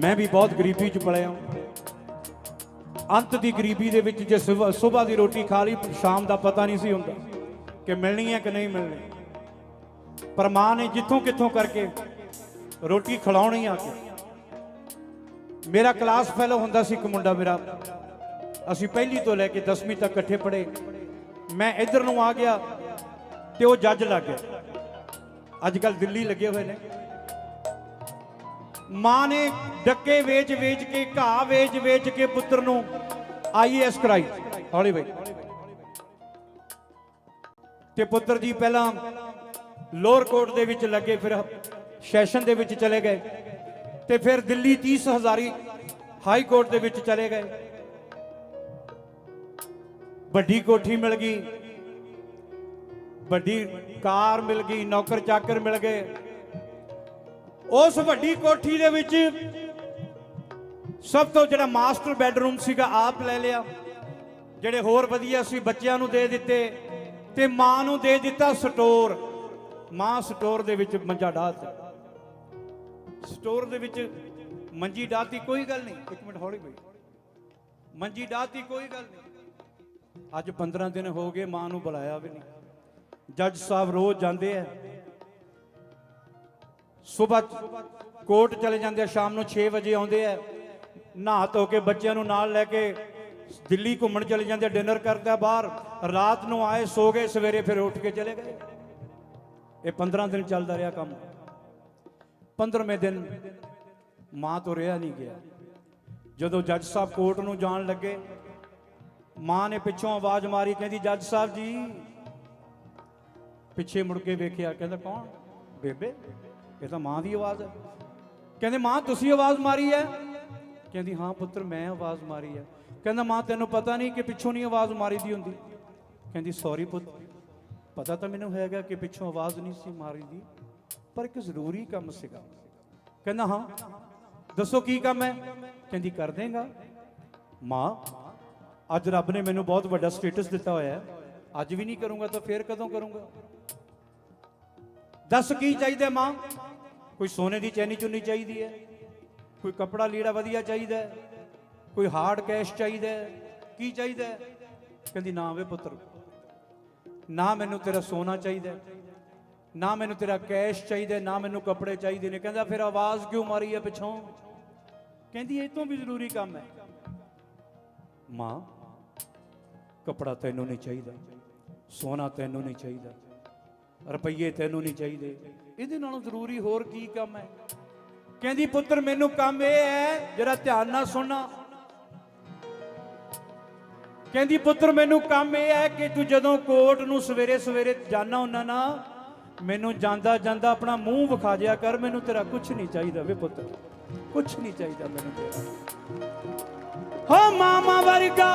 मैं भी बहुत गरीबी च पलिया, अंत की गरीबी दे विच जे सुबह की रोटी खा ली शाम का पता नहीं सी हुंदा कि मिलनी है कि नहीं मिलनी, पर मां ने जिथों किथों करके रोटी खिलाउणी आके। मेरा क्लास फैलो हुंदा सी एक मुंडा मेरा, असी पहली तो लैके 10वीं तक इकट्ठे पढ़े। मैं इधर नूं आ गया तो वह जज लग गया, अजकल दिल्ली लगे हुए ने। मां ने डके वेच वेच के, घा वेच वेच के पुत्र नूं IAS कराई हौली भाई। ते पुत्र जी पहला लोअर कोर्ट दे विच लगे, फिर सैशन दे विच चले गए, ते फिर दिल्ली 30 हज़ारी हाई कोर्ट दे विच चले गए। बड़ी कोठी मिल गई, बड़ी कार मिल गई, नौकर चाकर मिल गए। उस वड्डी कोठी दे विच सब तो जिहड़ा मास्टर बैडरूम सीगा आप ले लिया, जिहड़े होर वधिया सी बच्चियां नूं दे दिते, ते मां नूं दे दिता स्टोर। मां स्टोर दे विच मंजा डाहता, स्टोर दे विच मंजी डाहती, कोई गल नहीं, एक मिनट हौली भाई, मंजी डाहती कोई गल नहीं। अज 15 दिन हो गए मां नूं बुलाया भी नहीं। जज साहब रोज जाते हैं, सुबह कोर्ट चले जाते हैं, शाम को 6 बजे आते हैं, नहा धो के बच्चों को नाल लैके दिल्ली घूमन चले जाते, डिनर करते बाहर, रात को आए सो गए, सवेरे फिर उठ के चले गए। ये 15 दिन चलता रहा काम। 15वें दिन मां तो रहा नहीं गया। जदों जज साहब कोर्ट में जान लगे, मां ने पिछों आवाज मारी, कहती जज साहब जी। पिछे मुड़ के वेख्या, कहता कौन? बेबे, ये तो मां की आवाज़ है। कहते मां तुसी आवाज़ मारी है? कहती हाँ पुत्र मैं आवाज़ मारी है। कहता मां तेनों पता नहीं कि पिछों नहीं आवाज़ मारी दी होंदी? कहती सॉरी पुत्र, पता तो मैनूं हैगा कि पिछों आवाज़ नहीं सी मारी दी, पर एक जरूरी काम सीगा। कहना हाँ दसो की काम है? कहती कर देगा। मां अज रब ने मैनूं बहुत बड़ा स्टेटस दिता होया है, अज भी नहीं करूँगा तो फिर कदों करूँगा? दस की चाहिए मां? कोई सोने की चैनी चुन्नी चाहिए है, कोई कपड़ा लीड़ा वधिया चाहिए, कोई हार्ड कैश चाहिए, की चाहिए? कहती ना वे पुत्र, ना मैनू तेरा सोना चाहिए, ना मैनू तेरा कैश चाहिए, ना मैनू कपड़े चाहिए ने। कहता फिर आवाज़ क्यों मारी है पिछों? कहती ये तो भी जरूरी काम है। मां कपड़ा तैनू नहीं चाहिए, सोना तैनू नहीं चाहिए, रुपये तैनू नहीं चाहिए, इहदे नालों जरूरी होर की काम है? कहती पुत्र मैनू काम यह है, जरा ध्यान नाल सुनना। कहती पुत्र मैनू काम यह है कि तू जदों कोर्ट नूं सवेरे सवेरे जाना हुंदा ना, मैनू जांदा जांदा अपना मूँह विखा दिया कर, मैनू तेरा कुछ नहीं चाहिए वे पुत्र, कुछ नहीं चाहिए मैनू तेरा। हो मामा वर्गा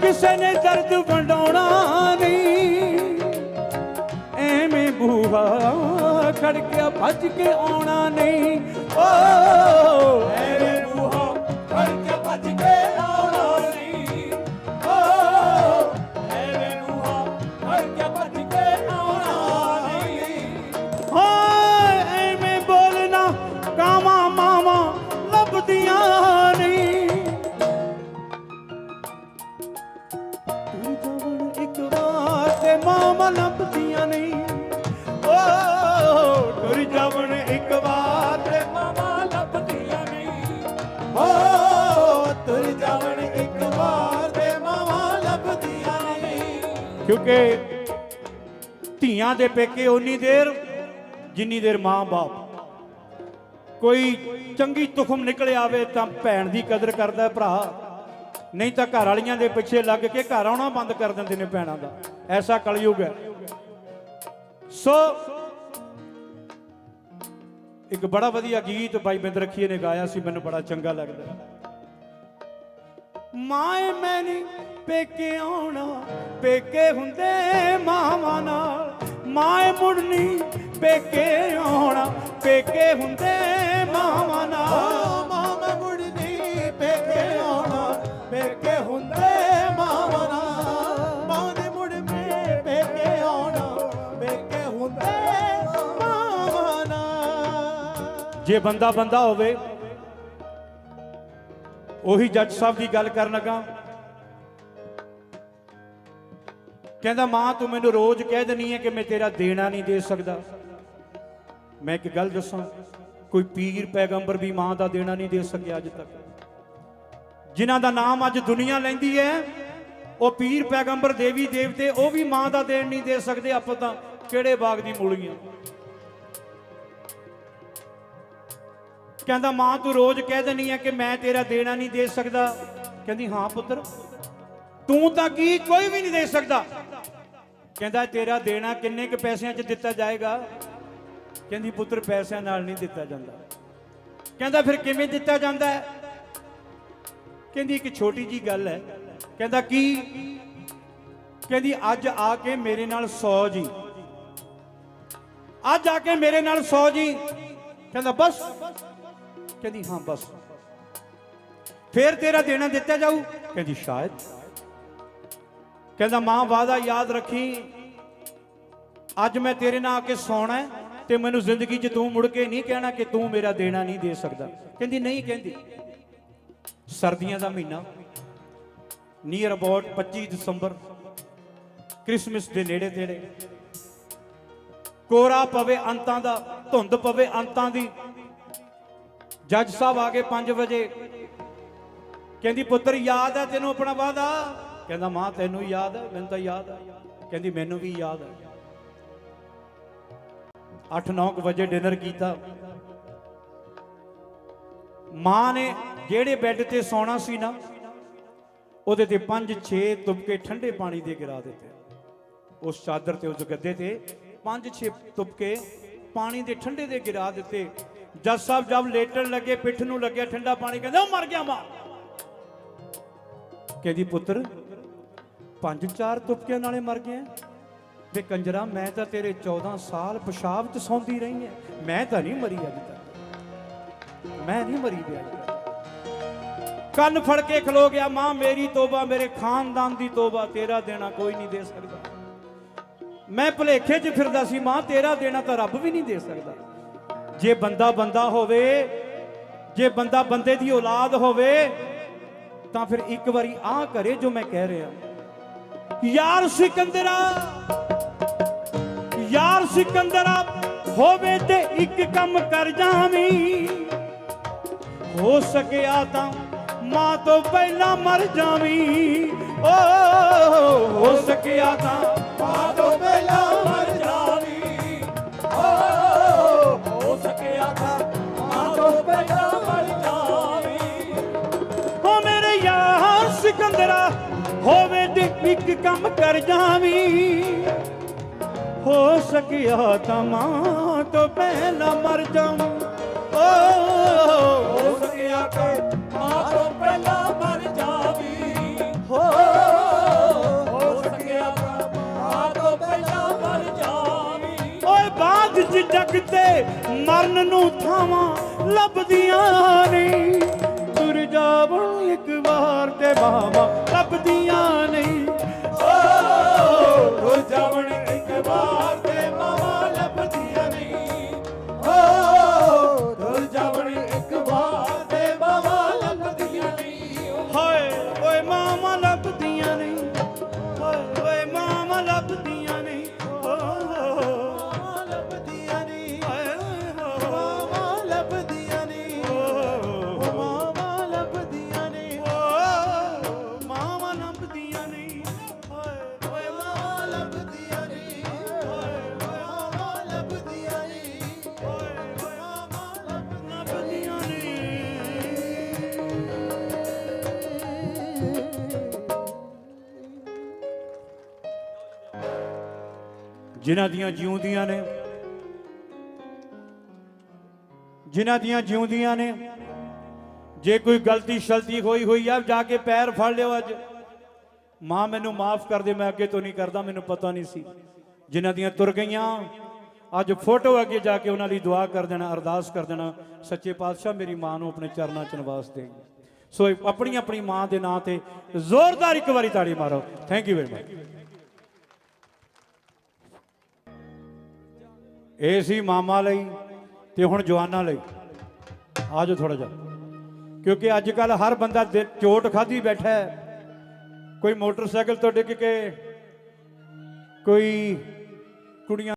किसे ने दर्द वंडाउणा नहीं, एवें बूहा खड़किया भज के आना नहीं। ओ एवें बूहा खड़किया भज के आना नहीं, ओ एवें बूहा खड़किया भज के आना नहीं। हो एवें बोलना कामा मामा लभदियां नहीं, एक बार मामा लभदियां नहीं। तुर जावन एक बार मामा लभदियां नहीं, हो तुर जावन एक बार मामा लभदियां नहीं। क्योंकि धीआं दे पेके उन्नी देर जिन्नी देर मां बाप। कोई चंगी तुखम निकले आवे तां भैन दी कदर करदा भरा, नहीं तो घर वालियां दे पिछे लग के घर आउणा बंद कर दिंदे ने भैणां दा। ऐसा कलयुग है। सो एक बड़ा वधिया गीत भाई बिंद रखीए ने गाया सी, मैनूं बड़ा चंगा लगदा। माए मैनी पेके आउणा, पेके हुंदे मावां नाल, माए मुड़नी पेके आउणा, पेके हुंदे मावां नाल। मामा मुड़नी पेके आउणा, पेके हुंदे मावां नाल, माने मुड़ में पेके आउणा, पेके हुंदे मावां नाल। जे बंदा बंदा होवे ਉਹੀ ਜੱਜ ਸਾਹਿਬ ਦੀ ਗੱਲ ਕਰਨ ਲੱਗਾ। ਕਹਿੰਦਾ ਮਾਂ ਤੂੰ ਮੈਨੂੰ ਰੋਜ਼ ਕਹਿ ਦਿੰਦੀ ਹੈ ਕਿ ਮੈਂ ਤੇਰਾ ਦੇਣਾ ਨਹੀਂ ਦੇ ਸਕਦਾ। ਮੈਂ ਇੱਕ ਗੱਲ ਦੱਸਾਂ, ਕੋਈ ਪੀਰ ਪੈਗੰਬਰ ਵੀ ਮਾਂ ਦਾ ਦੇਣਾ ਨਹੀਂ ਦੇ ਸਕਿਆ ਅੱਜ ਤੱਕ। ਜਿਨ੍ਹਾਂ ਦਾ ਨਾਮ ਅੱਜ ਦੁਨੀਆ ਲੈਂਦੀ ਹੈ ਉਹ ਪੀਰ ਪੈਗੰਬਰ ਦੇਵੀ ਦੇਵਤੇ ਉਹ ਵੀ ਮਾਂ ਦਾ ਦੇਣ ਨਹੀਂ ਦੇ ਸਕਦੇ। ਆਪਾਂ ਤਾਂ ਕਿਹੜੇ ਬਾਗ ਦੀ ਮੂਲੀਆਂ। ਕਹਿੰਦਾ ਮਾਂ ਤੂੰ ਰੋਜ਼ ਕਹਿ ਦਿੰਦੀ ਹੈ ਕਿ ਮੈਂ ਤੇਰਾ ਦੇਣਾ ਨਹੀਂ ਦੇ ਸਕਦਾ। ਕਹਿੰਦੀ ਹਾਂ ਪੁੱਤਰ ਤੂੰ ਤਾਂ ਕੀ ਕੋਈ ਵੀ ਨਹੀਂ ਦੇ ਸਕਦਾ। ਕਹਿੰਦਾ ਤੇਰਾ ਦੇਣਾ ਕਿੰਨੇ ਕੁ ਪੈਸਿਆਂ 'ਚ ਦਿੱਤਾ ਜਾਏਗਾ। ਕਹਿੰਦੀ ਪੁੱਤਰ ਪੈਸਿਆਂ ਨਾਲ ਨਹੀਂ ਦਿੱਤਾ ਜਾਂਦਾ। ਕਹਿੰਦਾ ਫਿਰ ਕਿਵੇਂ ਦਿੱਤਾ ਜਾਂਦਾ ਹੈ। ਕਹਿੰਦੀ ਇੱਕ ਛੋਟੀ ਜੀ ਗੱਲ ਹੈ। ਕਹਿੰਦਾ ਕੀ। ਕਹਿੰਦੀ ਅੱਜ ਆ ਕੇ ਮੇਰੇ ਨਾਲ 100 ਜੀ, ਅੱਜ ਆ ਕੇ ਮੇਰੇ ਨਾਲ 100 ਜੀ। ਕਹਿੰਦਾ ਬਸ। ਕਹਿੰਦੀ ਹਾਂ ਬਸ। ਫਿਰ ਤੇਰਾ ਦੇਣਾ ਦਿੱਤਾ ਜਾਊ। ਕਹਿੰਦੀ ਸ਼ਾਇਦ। ਕਹਿੰਦਾ ਮਾਂ ਵਾਦਾ ਯਾਦ ਰੱਖੀ ਅੱਜ ਮੈਂ ਤੇਰੇ ਨਾਲ ਆ ਕੇ ਸੌਣਾ ਤੇ ਮੈਨੂੰ ਜ਼ਿੰਦਗੀ 'ਚ ਤੂੰ ਮੁੜ ਕੇ ਨਹੀਂ ਕਹਿਣਾ ਕਿ ਤੂੰ ਮੇਰਾ ਦੇਣਾ ਨਹੀਂ ਦੇ ਸਕਦਾ। ਕਹਿੰਦੀ ਨਹੀਂ। ਕਹਿੰਦੀ ਸਰਦੀਆਂ ਦਾ ਮਹੀਨਾ ਨੀਅਰ ਅਬਾਊਟ 25 ਦਸੰਬਰ ਕ੍ਰਿਸਮਸ ਦੇ ਨੇੜੇ ਤੇੜੇ, ਕੋਰਾ ਪਵੇ ਅੰਤਾਂ ਦਾ, ਧੁੰਦ ਪਵੇ ਅੰਤਾਂ ਦੀ। ਜੱਜ ਸਾਹਿਬ ਆ ਗਏ 5 ਵਜੇ। ਕਹਿੰਦੀ ਪੁੱਤਰ ਯਾਦ ਹੈ ਤੈਨੂੰ ਆਪਣਾ ਵਾਦਾ। ਕਹਿੰਦਾ ਮਾਂ ਤੈਨੂੰ ਯਾਦ ਹੈ। ਮੈਨੂੰ ਤਾਂ ਯਾਦ ਹੈ। ਕਹਿੰਦੀ ਮੈਨੂੰ ਵੀ ਯਾਦ ਹੈ। 8-9 ਵਜੇ ਡਿਨਰ ਕੀਤਾ। ਮਾਂ ਨੇ ਜਿਹੜੇ ਬੈੱਡ ਤੇ ਸੌਣਾ ਸੀ ਨਾ ਉਹਦੇ ਤੇ 5-6 ਤੁਪਕੇ ਠੰਡੇ ਪਾਣੀ ਦੇ ਗਿਰਾ ਦਿੱਤੇ। ਉਸ ਚਾਦਰ ਤੇ ਉਸ ਗੱਦੇ ਤੇ 5-6 ਤੁਪਕੇ ਪਾਣੀ ਦੇ ਠੰਡੇ ਦੇ ਗਿਰਾ ਦਿੱਤੇ। ਜੱਜ ਸਾਹਿਬ ਜਦ ਲੇਟਣ ਲੱਗੇ ਪਿੱਠ ਨੂੰ ਲੱਗਿਆ ਠੰਡਾ ਪਾਣੀ। ਕਹਿੰਦਾ ਉਹ ਮਰ ਗਿਆ ਮਾਂ। ਕਹਿੰਦੀ ਪੁੱਤਰ 5-4 ਤੁਪਕਿਆਂ ਨਾਲੇ ਮਰ ਗਿਆ। ਵੇ ਕੰਜਰਾ ਮੈਂ ਤਾਂ ਤੇਰੇ 14 ਸਾਲ ਪਿਸ਼ਾਬ 'ਚ ਸੌਂਦੀ ਰਹੀ ਹੈ। ਮੈਂ ਤਾਂ ਨਹੀਂ ਮਰੀ ਅੱਜ ਤੱਕ। ਮੈਂ ਨਹੀਂ ਮਰੀ ਵੀ ਅੱਜ ਤੱਕ। ਕੰਨ ਫੜ ਕੇ ਖਲੋ ਗਿਆ। ਮਾਂ ਮੇਰੀ ਤੋਬਾ, ਮੇਰੇ ਖਾਨਦਾਨ ਦੀ ਤੋਬਾ, ਤੇਰਾ ਦੇਣਾ ਕੋਈ ਨਹੀਂ ਦੇ ਸਕਦਾ। ਮੈਂ ਭੁਲੇਖੇ 'ਚ ਫਿਰਦਾ ਸੀ ਮਾਂ, ਤੇਰਾ ਦੇਣਾ ਤਾਂ ਰੱਬ ਵੀ ਨਹੀਂ ਦੇ ਸਕਦਾ। ਜੇ ਬੰਦਾ ਬੰਦਾ ਹੋਵੇ, ਜੇ ਬੰਦਾ ਬੰਦੇ ਦੀ ਔਲਾਦ ਹੋਵੇ ਤਾਂ ਫਿਰ ਇੱਕ ਵਾਰੀ ਆਹ ਕਰੇ ਜੋ ਮੈਂ ਕਹਿ ਰਿਹਾ। ਯਾਰ ਸਿਕੰਦਰਾ, ਯਾਰ ਸਿਕੰਦਰਾ ਹੋਵੇ ਤੇ ਇੱਕ ਕੰਮ ਕਰ ਜਾਵੀਂ। ਹੋ ਸਕਿਆ ਤਾਂ ਮਾਂ ਤੋਂ ਪਹਿਲਾਂ ਮਰ ਜਾਵੀਂ। ਓ ਹੋ ਸਕਿਆ ਤਾਂ ਮਾਂ ਤੋਂ ਪਹਿਲਾਂ ਮਰ ਜਾਵੀਂ। ਓ ਹੋ ਸਕਿਆ ਤਾਂ ਮਾਂ ਤੋਂ ਪਹਿਲਾਂ ਮਰ ਜਾਵੀਂ। ਓ ਮੇਰੇ ਯਾਰ ਸਿਕੰਦਰਾ ਹੋਵੇ ਤੇ ਇੱਕ ਕੰਮ ਕਰ ਜਾਵੀਂ। ਹੋ ਸਕਿਆ ਤਾਂ ਮਾਂ ਤੋਂ ਪਹਿਲਾਂ ਮਰ ਜਾਵਾਂ। ਹੋ ਸਕਿਆ ਤਾਂ ਮਾਂ ਤੋਂ ਪਹਿਲਾਂ ਮਰ ਜਾਵੀਂ। ਹੋ ਸਕਿਆ ਤਾਂ ਮਾਂ ਤੋਂ ਪਹਿਲਾਂ ਮਰ ਜਾਵੀਂ। ਓਏ ਬਾਅਦ 'ਚ ਜੱਗ ਤੇ ਮਰਨ ਨੂੰ ਥਾਵਾਂ ਲੱਭਦੀਆਂ ਨਹੀਂ। ਤੁਰ ਜਾਵਣ ਇੱਕ ਵਾਰ ਤੇ ਬਾਹਾਂ ਲੱਭਦੀਆਂ ਨਹੀਂ। ਤੁਰ ਜਾਵਣ ਇੱਕ ਵਾਰ ਤੇ ਬਾਹਾਂ ਲੱਭਦੀਆਂ ਨਹੀਂ। ਤੁਰ ਜਾਵਣ ਇੱਕ ਵਾਰ ਤੇ ਬਾਹਾਂ ਲੱਭਦੀਆਂ ਨਹੀਂ। ਹਾਏ ਓਏ ਮਾਵਾਂ ਲੱਭਦੀਆਂ ਨਹੀਂ। ਹਾਏ ਓਏ ਮਾਵਾਂ ਲੱਭਦੀਆਂ ਨਹੀਂ। ਮਾਵਾਂ ਲੱਭਦੀਆਂ ਨਹੀਂ। ਹਾਏ ਮਾਵਾਂ ਲੱਭਦੀਆਂ ਨਹੀਂ। ਮਾਵਾਂ ਲੱਭਦੀਆਂ ਨਹੀਂ। ਮਾਵਾਂ ਲੱਭਦੀਆਂ ਨਹੀਂ। ਹਾਏ ਓਏ ਮਾਵਾਂ ਲੱਭਦੀਆਂ ਨਹੀਂ। ਹਾਏ ਮਾਵਾਂ ਲੱਭਦੀਆਂ ਨਹੀਂ। ਹਾਏ ਮਾਵਾਂ ਲੱਭਦੀਆਂ ਨਹੀਂ। ਜਿਨ੍ਹਾਂ ਦੀਆਂ ਜਿਉਂਦੀਆਂ ਨੇ, ਜਿਨ੍ਹਾਂ ਦੀਆਂ ਜਿਉਂਦੀਆਂ ਨੇ, ਜੇ ਕੋਈ ਗਲਤੀ ਸ਼ਲਤੀ ਹੋਈ ਆ ਜਾ ਕੇ ਪੈਰ ਫੜ ਲਿਓ। ਅੱਜ ਮਾਂ ਮੈਨੂੰ ਮਾਫ ਕਰ ਦੇ, ਮੈਂ ਅੱਗੇ ਤੋਂ ਨਹੀਂ ਕਰਦਾ, ਮੈਨੂੰ ਪਤਾ ਨਹੀਂ ਸੀ। ਜਿਨ੍ਹਾਂ ਦੀਆਂ ਤੁਰ ਗਈਆਂ ਅੱਜ ਫੋਟੋ ਅੱਗੇ ਜਾ ਕੇ ਉਹਨਾਂ ਲਈ ਦੁਆ ਕਰ ਦੇਣਾ, ਅਰਦਾਸ ਕਰ ਦੇਣਾ, ਸੱਚੇ ਪਾਤਸ਼ਾਹ ਮੇਰੀ ਮਾਂ ਨੂੰ ਆਪਣੇ ਚਰਨਾਂ 'ਚ ਨਿਵਾਸ ਦੇ। ਸੋ ਆਪਣੀ ਆਪਣੀ ਮਾਂ ਦੇ ਨਾਂ ਤੇ ਜ਼ੋਰਦਾਰ ਇੱਕ ਵਾਰੀ ਤਾੜੀ ਮਾਰੋ। Thank you very much. ਇਹ ਸੀ ਮਾਮਾ ਲਈ ਤੇ ਹੁਣ ਜਵਾਨਾਂ ਲਈ। ਆ ਜਾਓ ਥੋੜਾ ਜਿਹਾ क्योंकि अजकल हर बंदा चोट खाधी बैठा है, कोई मोटरसाइकिल तो डिग के, कोई कुड़ियां